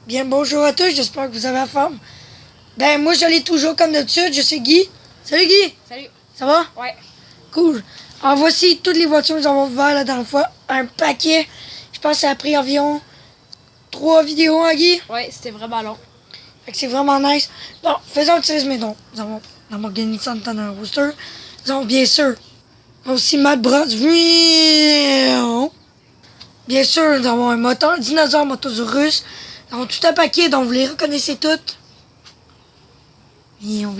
Bien, bonjour à tous, j'espère que vous avez la forme. Ben, moi, je l'ai toujours comme d'habitude, je suis Guy. Salut Guy! Salut. Ça va? Ouais. Cool. Alors, voici toutes les voitures que nous avons vues la dernière fois. Un paquet. Je pense que ça a pris environ 3 vidéos, hein, Guy? Ouais, c'était vraiment long. Fait que c'est vraiment nice. Bon, faisons un petit résumé donc. Nous avons la Lamborghini Santana Roadster. Nous avons bien sûr aussi Mad Bros. Bien sûr, nous avons un moteur, dinosaure motosaurus. Nous avons tout un paquet dont vous les reconnaissez toutes. Viens.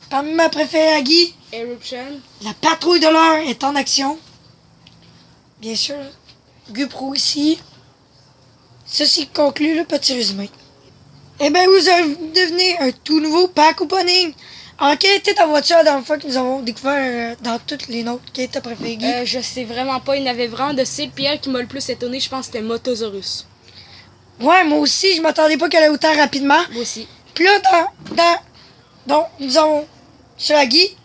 Parmi ma préférée à Guy, Eruption. la patrouille de l'heure est en action. Bien sûr, Gupro ici. Ceci conclut le petit résumé. Eh bien, vous devenez un tout nouveau pack opening. Alors, quelle était ta voiture la dernière fois que nous avons découvert dans toutes les nôtres? Quelle était ta préférée, Guy? Je sais vraiment pas. Il y en avait vraiment de style. Puis elle qui m'a le plus étonné, je pense que c'était Motosaurus. Ouais, moi aussi, je m'attendais pas qu'elle allait autant rapidement. Moi aussi. Puis là, donc, nous avons sur la Guy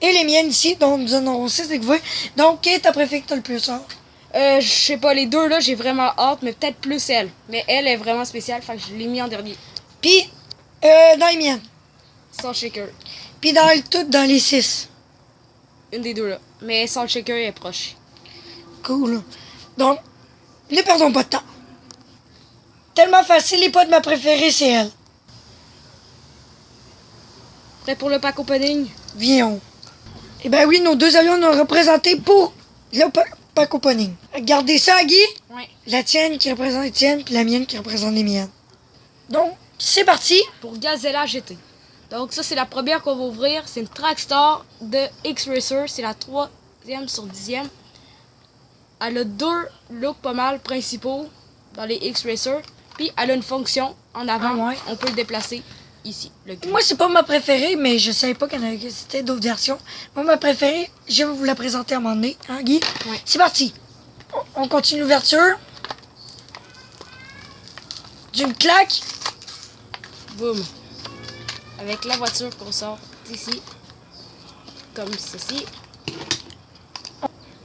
et les miennes ici, donc nous en aurons 6 découvertes. Donc, quelle est ta préférée que t'as le plus hâte? Je sais pas, les deux là, j'ai vraiment hâte, mais peut-être plus elle. Mais elle est vraiment spéciale, fait que je l'ai mis en dernier. Puis, dans les miennes. Salt Shaker. Puis toutes dans les 6. Une des deux là. Mais Salt Shaker est proche. Cool. Donc, ne perdons pas de temps. Tellement facile, les pas de ma préférée, c'est elle. Prêt pour le pack opening? Viens. Eh ben oui, nos deux avions nous ont représentés pour le pack opening. Regardez ça, Guy. Ouais. La tienne qui représente les tiennes, puis la mienne qui représente les miennes. Donc, c'est parti. Pour Gazella GT. Donc ça, c'est la première qu'on va ouvrir. C'est une Trackstar de X-Racer. C'est la 3e sur 10e. Elle a deux looks pas mal principaux dans les X-Racer. Puis elle a une fonction en avant. Ah ouais. On peut le déplacer ici. Le gris. Moi, c'est pas ma préférée, mais je savais pas qu'il y en avait c'était d'autres versions. Moi, ma préférée, je vais vous la présenter à un moment donné, hein, Guy? Ouais. C'est parti. On continue l'ouverture. D'une claque. Boum. Avec la voiture qu'on sort ici. Comme ceci.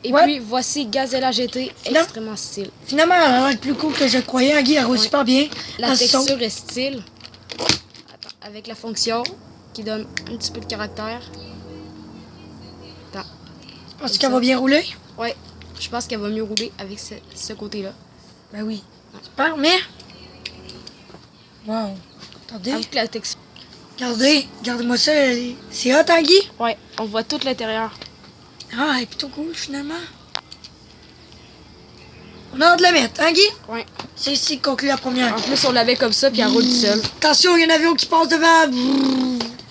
Et Ouais. puis voici Gazella GT. Extrêmement style. Finalement, elle a l'air plus cool que je croyais. Hein, Guy, elle roule Ouais. super bien. La Elle saute. texture est style. Attends, avec la fonction qui donne un petit peu de caractère. Attends. Penses-tu qu'elle va bien rouler? Ouais, je pense qu'elle va mieux rouler avec ce côté-là. Ben oui. Super, mais... Wow. Attendez. Avec la texture. Regardez-moi ça. C'est hot, hein, Guy? Ouais, on voit tout l'intérieur. Ah, elle est plutôt cool, finalement. On a hâte de la mettre, hein, Guy? Ouais. C'est ici que conclut la première. En plus, on l'avait comme ça, puis elle roule seule. Attention, il y a un avion qui passe devant.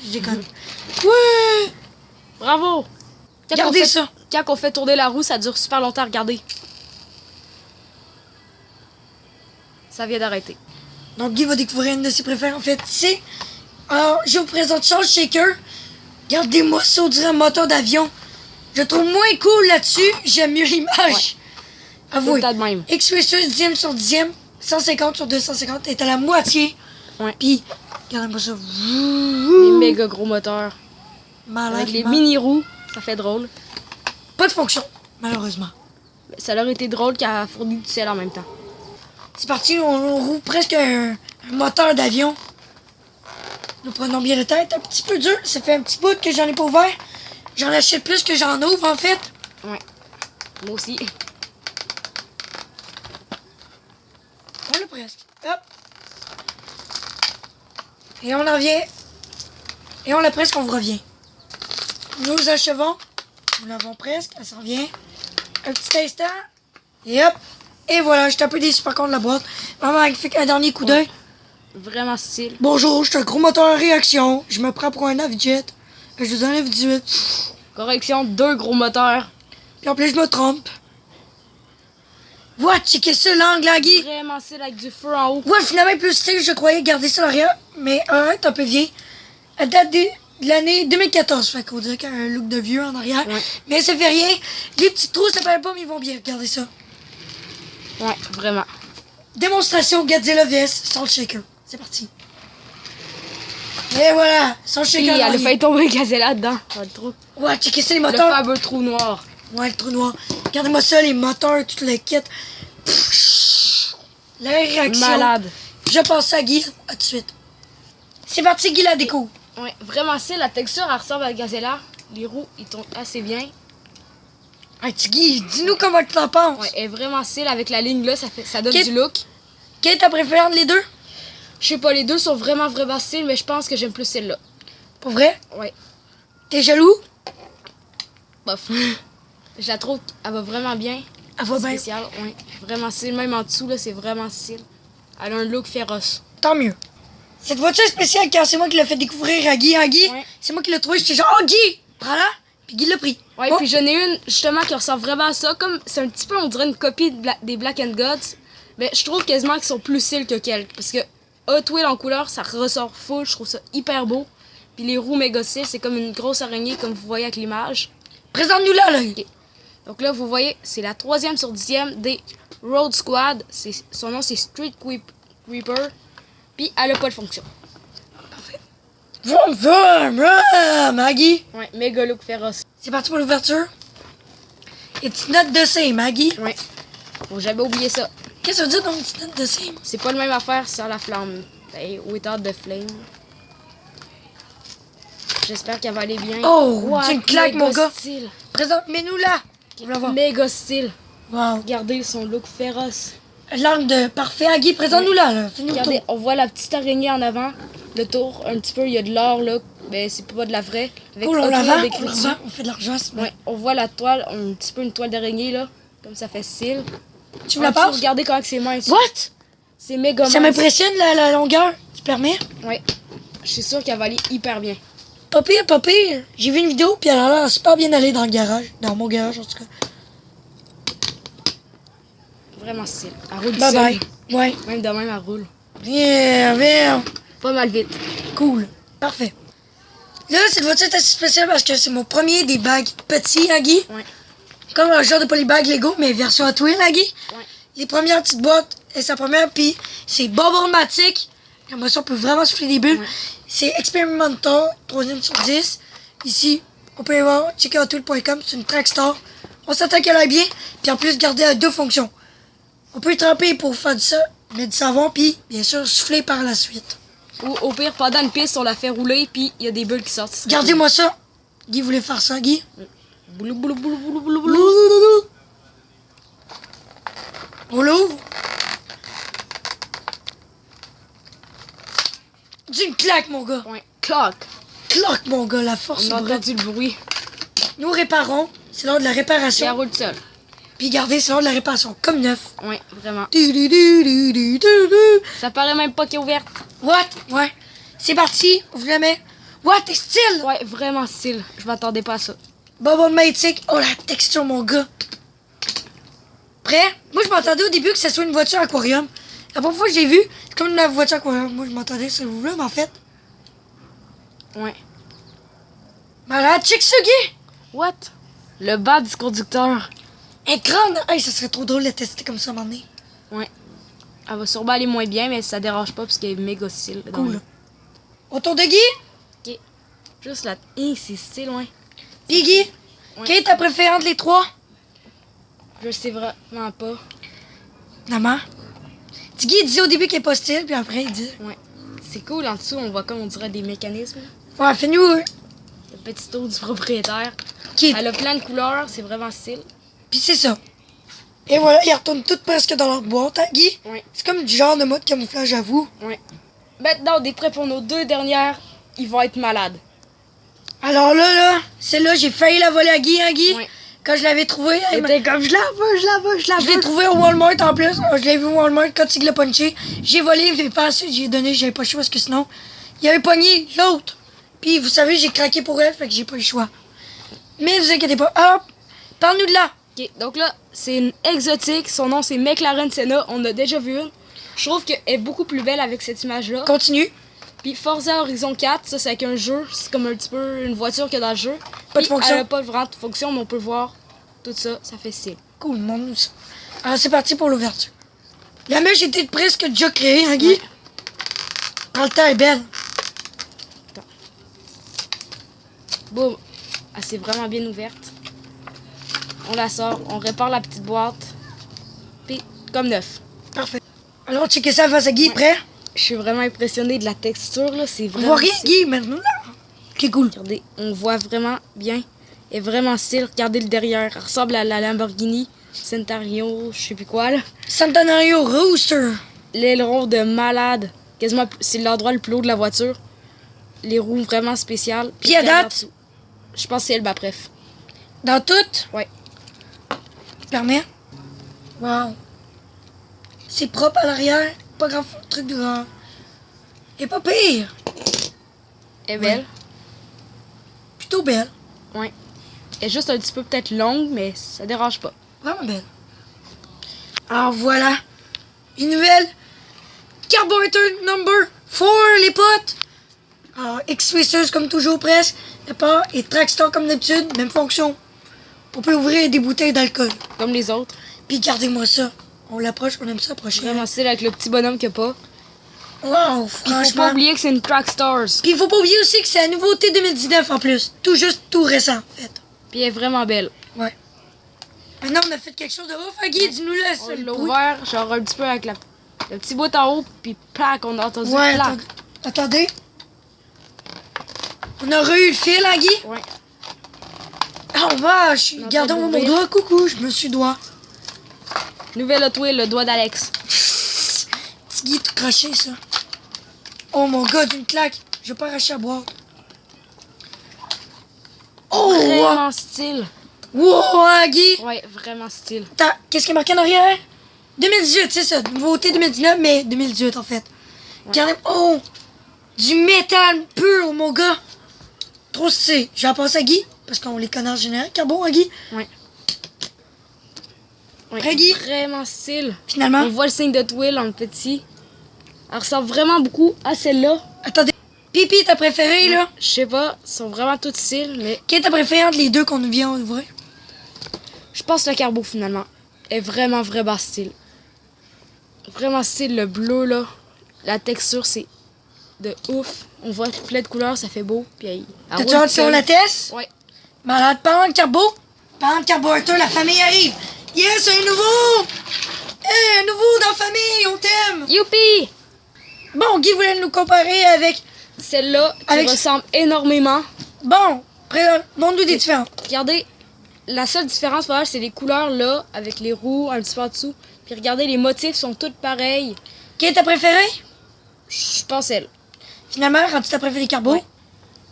Je déconne. Ouais! Bravo! Regardez ça. Quand on fait tourner la roue, ça dure super longtemps à regarder. Ça vient d'arrêter. Donc, Guy va découvrir une de ses préférées, en fait. C'est... Alors, je vous présente Salt Shaker. Regardez-moi ça, on dirait un moteur d'avion. Je le trouve moins cool là-dessus. J'aime mieux l'image. Avouez. Tout le temps de même. X-Racer 10e sur 10e, 150 sur 250 est à la moitié. Ouais. Puis, regardez-moi ça. Les méga gros moteurs. Malade. Avec les mini-roues, ça fait drôle. Pas de fonction, malheureusement. Ça leur été drôle qu'elle a fourni du ciel en même temps. C'est parti, on roule presque un moteur d'avion. Nous prenons bien le tête, un petit peu dur. Ça fait un petit bout que j'en ai pas ouvert. J'en achète plus que j'en ouvre, en fait. Ouais. Moi aussi. On l'a presque. Hop. Et on en revient. Et on l'a presque, on vous revient. Nous achevons. Nous l'avons presque, elle s'en revient. Un petit instant. Et hop. Et voilà, j'étais un peu déçu par contre de la boîte. Maman, elle fait un dernier coup d'œil. Vraiment style. Bonjour, je suis un gros moteur à réaction. Je me prends pour un Navijet. Je vous enlève 18. Correction, deux gros moteurs. Puis en plus, je me trompe. What? Checkez ça, l'angle, là, Guy. Vraiment style avec du feu en haut. Ouais, finalement, plus style, je croyais garder ça à l'arrière. Mais arrête, un peu vieille. Elle date de l'année 2014. Fait qu'on dirait qu'il y a un look de vieux en arrière. Ouais. Mais ça fait rien. Les petits trous, ça paraît pas, mais ils vont bien. Regardez ça. Ouais, vraiment. Démonstration Godzilla vs Salt Shaker. C'est parti. Et voilà, Salt Puis Shaker. elle a fait tomber Gazella dedans. Dans le trou. Ouais, checkez ça, les Le moteurs. fameux trou noir. Ouais, le trou noir. Regardez-moi ça, les moteurs, tout le kit. La réaction. Malade. Je passe à Guy. À tout de suite. C'est parti, Guy, la déco. Ouais, vraiment style. La texture, elle ressemble à la Gazella. Les roues, ils tournent assez bien. Hey, Guy, dis-nous comment tu t'en penses. Ouais, elle est vraiment style. Avec la ligne là, ça donne Quel- du look. Quelle est ta préférée entre les deux? Je sais pas, les deux sont vraiment style, mais je pense que j'aime plus celle-là. Pour vrai? Ouais, T'es jaloux? bof. Je la trouve, elle va vraiment bien. Elle va bien. Spéciale, ouais. Vraiment style. Même en dessous, là, c'est vraiment style. Elle a un look féroce. Tant mieux. Cette voiture spéciale, car c'est moi qui l'ai fait découvrir à Guy. Guy, Ouais. c'est moi qui l'ai trouvé. J'étais genre, oh Guy, prends-la. Puis Guy l'a pris. Ouais, Oh. puis j'en ai une, justement, qui ressemble vraiment à ça. Comme, c'est un petit peu, on dirait une copie des Black and Gods. Mais je trouve quasiment qu'ils sont plus style que quelques. Parce que Hot Wheels en couleur, ça ressort full. Je trouve ça hyper beau. Puis les roues méga style, c'est comme une grosse araignée, comme vous voyez avec l'image. Présente-nous là. Ok. Donc là, vous voyez, c'est la 3e sur 10e des Road Squad. Son nom, c'est Street Reaper. Puis elle a pas de fonction. Vroom, vroom, vroom, Maggie. Ouais, méga look féroce. C'est parti pour l'ouverture. Et petite note de same, Maggie. Ouais. Faut jamais oublier ça. Qu'est-ce que ça veut dire dans une petite note de same? C'est pas le même affaire sans la flamme. Ben, without the flame. J'espère qu'elle va aller bien. Oh, What, tu me claques, mon méga gars. style. Présente-nous là. On va voir. Méga style. Wow. Regardez son look féroce. L'arme de parfait, Agui, présente-nous là. Fais-nous le Regardez, tour. on voit la petite araignée en avant. Le tour, un petit peu, il y a de l'or là. Ben, c'est pas de la vraie. Avec Cool, on Hot la Wheels vend, écrit dessus. on fait de l'argent. c'est bien. Ouais, on voit la toile, un petit peu une toile d'araignée là. Comme ça fait style. Tu me la passes? Regardez comment c'est mince. What? C'est méga Ça mince. m'impressionne la longueur. Tu permets? Ouais. Je suis sûre qu'elle va aller hyper bien. Pas pire, pas pire. J'ai vu une vidéo, puis elle a l'air super bien allée dans le garage. Dans mon garage, en tout cas. Vraiment style. Elle roule Bye seule. bye. Ouais. Même de même, elle roule. Viens, viens. Pas mal vite. Cool. Parfait. Là, cette voiture est assez spéciale parce que c'est mon premier des bags petits, Agui. Ouais. Comme un genre de polybag Lego, mais version Hot Wheels, Agui. Ouais. Les premières petites boîtes, et sa première, puis c'est Bubble-matic. Comme ça, on peut vraiment souffler des bulles. Ouais. C'est Experimental, 3e sur 10. Ici, on peut y voir, checker hotwheel.com, c'est une Trackstar. On s'attend qu'elle aille bien, puis en plus, garder à 2 fonctions. On peut y tremper pour faire ça, mettre du savon, puis bien sûr, souffler par la suite. Ou au pire, pendant une piste, on la fait rouler, puis il y a des bulles qui sortent. Gardez-moi ça. Guy voulait faire ça, Guy. Boulou, boulou, boulou, boulou, boulou, boulou. Loulouloulou. On l'ouvre. D'une claque, mon gars. Ouais. Clock. Claque, mon gars, la force On a brute. entendu le bruit. Nous réparons, c'est l'heure de la Et elle réparation. roule seule. Puis gardez, c'est l'heure de la réparation, comme neuf. Ouais, vraiment. Du-du-du-du-du-du. Ça paraît même pas qu'elle est ouverte. What? Ouais. C'est parti, ouvre la main. What? T'es style? Ouais, vraiment style. Je m'attendais pas à ça. Bubble-matic. Oh, la texture, mon gars. Prêt? Moi, je m'attendais au début que ce soit une voiture aquarium. La première fois que j'ai vu, c'est comme une voiture aquarium. Moi, je m'attendais à ce là mais en fait. Ouais. Malade, check ça, Guy! What? Le bas du conducteur. Elle est grande! Hey, ça serait trop drôle de tester comme ça à un moment donné. Ouais. Elle va sûrement aller moins bien, mais ça dérange pas parce qu'elle est méga style. Cool. Autour de Guy? Ok. Juste la. Hi, c'est style, ouais. Puis Guy, Ouais. quelle est ta préférée entre les trois? Je sais vraiment pas. Maman. Petit Guy, il disait au début qu'il est pas style, puis après, il dit. Ouais. C'est cool, en dessous, on voit comme on dirait des mécanismes. Ouais, fais-nous. Le petit tour du propriétaire. Qui? Elle a plein de couleurs, c'est vraiment style. Puis c'est ça. Et voilà, ils retournent toutes presque dans leur boîte, hein, Guy? Ouais. C'est comme du genre de mode camouflage à vous. Ouais. Maintenant, on est prêt pour nos 2 dernières. Ils vont être malades. Alors là, celle-là, j'ai failli la voler à Guy, hein, Guy? Ouais. Quand je l'avais trouvée, C'était comme je la veux, je la veux, je la je l'ai veux. trouvée au Walmart en plus. Je l'ai vu au Walmart quand il l'a punché. J'ai volé, mais pas ensuite, j'ai donné, j'avais pas le choix parce que sinon, il avait pogné l'autre. Puis vous savez, j'ai craqué pour elle, fait que j'ai pas eu le choix. Mais vous inquiétez pas. Hop! Parle-nous de là. Ok, donc là, c'est une exotique. Son nom, c'est McLaren Senna. On a déjà vu une. Je trouve qu'elle est beaucoup plus belle avec cette image-là. Continue. Puis Forza Horizon 4, ça, c'est avec un jeu. C'est comme un petit peu une voiture qu'il y a dans le jeu. Pas de Puis, fonction. Elle a pas vraiment de fonction, mais on peut voir tout ça. Ça fait style. Cool, montre-nous ça. Alors c'est parti pour l'ouverture. La mèche était presque déjà créée, hein, Guy? Ouais. En le temps, elle est belle. Boum. Elle s'est vraiment bien ouverte. On la sort, on répare la petite boîte. Puis comme neuf. Parfait. Alors, checker ça face à Guy, prêt? Je suis vraiment impressionné de la texture, là. C'est On vraiment... voit rien, Guy, maintenant là. Ok, cool. Regardez, on voit vraiment bien. Elle est vraiment style. Regardez le derrière. Elle ressemble à la Lamborghini Centenario, je sais plus quoi, là. Centenario Rooster. L'aileron de malade. Quasiment, c'est l'endroit le plus haut de la voiture. Les roues vraiment spéciales. Puis à regardez en date? dessous. Je pense que c'est elle, bah bref. Dans tout? Ouais. Permet? Wow. C'est propre à l'arrière. Pas grand truc de grand. Et pas pire. Elle est belle. Plutôt belle. Ouais. Elle est juste un petit peu peut-être longue, mais ça dérange pas. Vraiment belle. Alors voilà. Une nouvelle carburetor number 4, les potes. Alors, X-Racers comme toujours presque. La part et Trackstar comme d'habitude. Même fonction. On peut ouvrir des bouteilles d'alcool. Comme les autres. Puis gardez-moi ça. On l'approche, on aime ça approcher. Vraiment style avec le petit bonhomme qu'il n'y a pas. Wow, Puis faut pas franchement. oublier que c'est une Trackstars. Puis il faut pas oublier aussi que c'est la nouveauté 2019 en plus. Tout juste, tout récent, en fait. Puis elle est vraiment belle. Ouais. Maintenant, on a fait quelque chose de ouf, hein, Guy. Dis-nous là, On c'est le l'a bruit. ouvert, genre un petit peu avec le petit bout en haut, puis plaque, on a entendu Ouais, plaque. attendez. On a eu le fil, hein, Guy? Ouais. Oh, vache. On Gardons entend mon ouvrir. doigt. Coucou, je me suis doigt. Nouvelle Hot Wheel, le doigt d'Alex. Petit Guy tout craché, ça. Oh mon gars, d'une claque. Je vais pas arracher à boire. Oh, wow. Vraiment style. Wow, hein, Guy. Ouais, vraiment style. Attends, qu'est-ce qui est marqué en arrière? 2018, c'est ça. Nouveauté 2019, mais 2018 en fait. Regardez, oh! Du métal pur, mon gars. Trop stylé. Je vais en passer à Guy, parce qu'on les connaît en général. Carbon, hein, Guy? Ouais. Ouais, Prêt, Guy? vraiment style. Finalement. On voit le signe de Hot Wheel en petit. Elle ressemble vraiment beaucoup à celle-là. Attendez. Pipi, ta préférée, là? Je sais pas, elles sont vraiment toutes styles, mais Quelle est ta préférée entre les deux qu'on vient d'ouvrir? je pense le carbo finalement. Est vraiment style. Vraiment style, le bleu là. La texture, c'est de ouf. On voit plein de couleurs, ça fait beau. Puis elle T'as-tu roule hâte si on seule. la teste? Ouais. Malade, parlant de carbo. Parlant de carburateur, la famille arrive. Yes, un nouveau! Hey, un nouveau dans la famille, on t'aime! Youpi! Bon, Guy voulait nous comparer avec... Celle-là qui Avec- ressemble énormément. Bon, montre-nous des différents. Regardez, la seule différence pour elle, c'est les couleurs là, avec les roues un petit peu en dessous. Puis regardez, les motifs sont tous pareils. Quelle est ta préférée? Je pense elle. Finalement, quand tu t'as préféré les carbos, Ouais.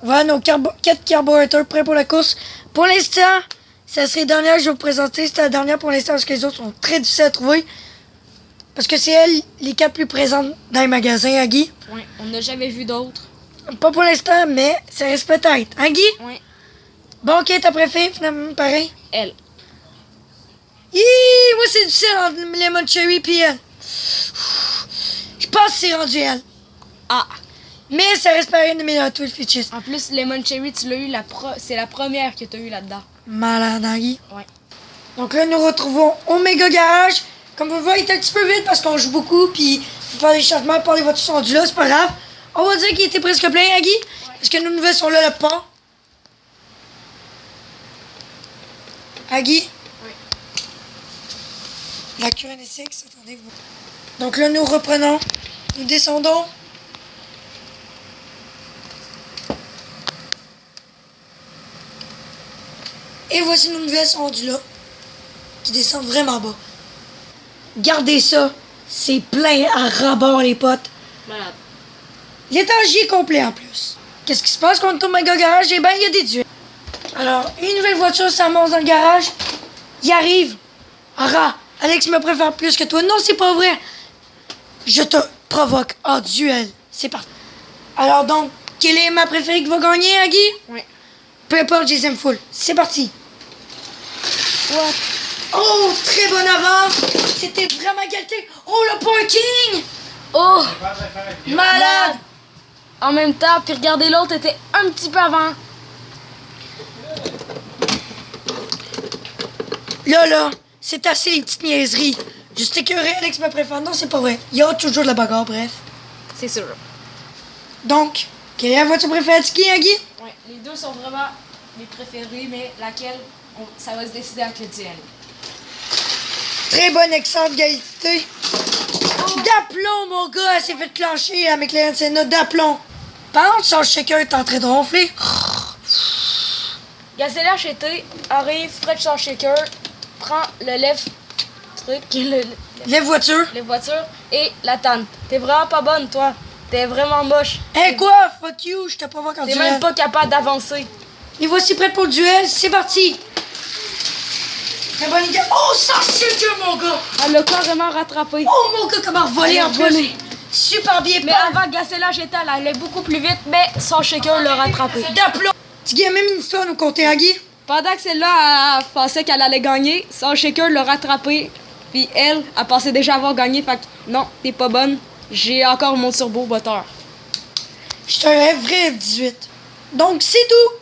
voilà nos 4 carburateurs prêts pour la course. Pour l'instant, ça serait la dernière que je vais vous présenter. C'était la dernière pour l'instant parce que les autres sont très difficiles à trouver. Parce que c'est elles les 4 plus présentes dans les magasins, hein, Guy? Ouais. On n'a jamais vu d'autres. Pas pour l'instant, mais ça reste peut-être. Hein, Guy? Ouais. Bon, ok, ta préférée, finalement, pareil. Elle. Hi, moi, c'est difficile entre Lemon Cherry et elle. Je pense que c'est rendu elle. Ah! Mais ça reste pareil de mes Hot Wheels Features. En plus, Lemon Cherry, tu l'as eu, c'est la première que tu as eu là-dedans. Malade, hein, Guy? Ouais. Donc là, nous retrouvons Omega Garage. Comme vous le voyez, il est un petit peu vite parce qu'on joue beaucoup. Puis, il faut faire des changements pour les voitures sont rendues là, c'est pas grave. On va dire qu'il était presque plein, hein, Guy? Parce que nos nouvelles sont là, le pont. Hein, Guy? Oui. La QNSX, attendez. Donc là, nous reprenons. Nous descendons. Et voici nos nouvelles sont rendues là. Qui descendent vraiment bas. Gardez ça. C'est plein à ras-bord, les potes. Malade. L'étage est complet en plus. Qu'est-ce qui se passe quand on tourne au garage? Eh ben, il y a des dieux. Alors, une nouvelle voiture s'amorce dans le garage. Il arrive. Ah, Alex me préfère plus que toi. Non, c'est pas vrai. Je te provoque en duel. C'est parti. Alors donc, quelle est ma préférée qui va gagner, hein, Guy? Ouais. Peu importe, je les aime full. C'est parti. What? Oh, très bonne avance. C'était vraiment égalité. Oh, le parking. Oh! Malade. En même temps, puis regardez, l'autre était un petit peu avant. Là, c'est assez les petites niaiseries. Juste écœuré, Alex me préfère. Non, c'est pas vrai. Il y a toujours de la bagarre, bref. C'est sûr. Donc, quelle est la voiture préférée de ski, hein, Guy? Ouais, les deux sont vraiment mes préférés, mais laquelle, ça va se décider avec le duel. Très bonne, excellente égalité. D'aplomb, mon gars, elle s'est fait clencher à McLaren Senna, d'aplomb. Par contre, son shaker est en train de ronfler. Gasly HT arrive, Fred son shaker, prend le left truc, Les voitures. les voitures et la tente. T'es vraiment pas bonne, toi. T'es vraiment moche. Hey, quoi? Fuck you, je te provoque en T'es duel. même pas capable d'avancer. Et voici prêt pour le duel, c'est parti. Très bonne idée. Oh, ça shaker, mon gars. Elle l'a carrément rattrapé. Oh, mon gars, comment voler Elle a en plus. volé. Super bien. Mais avant Gasly HT, elle allait beaucoup plus vite, mais son shaker l'a rattrapé. D'aplomb. Tu gagnes même une histoire à nous conter, hein, Guy? Pendant que celle-là, elle pensait qu'elle allait gagner, son shaker l'a rattrapé. Puis elle pensait déjà avoir gagné. Fait que non, t'es pas bonne. J'ai encore mon turbo moteur. Je suis un vrai 18. Donc, c'est tout.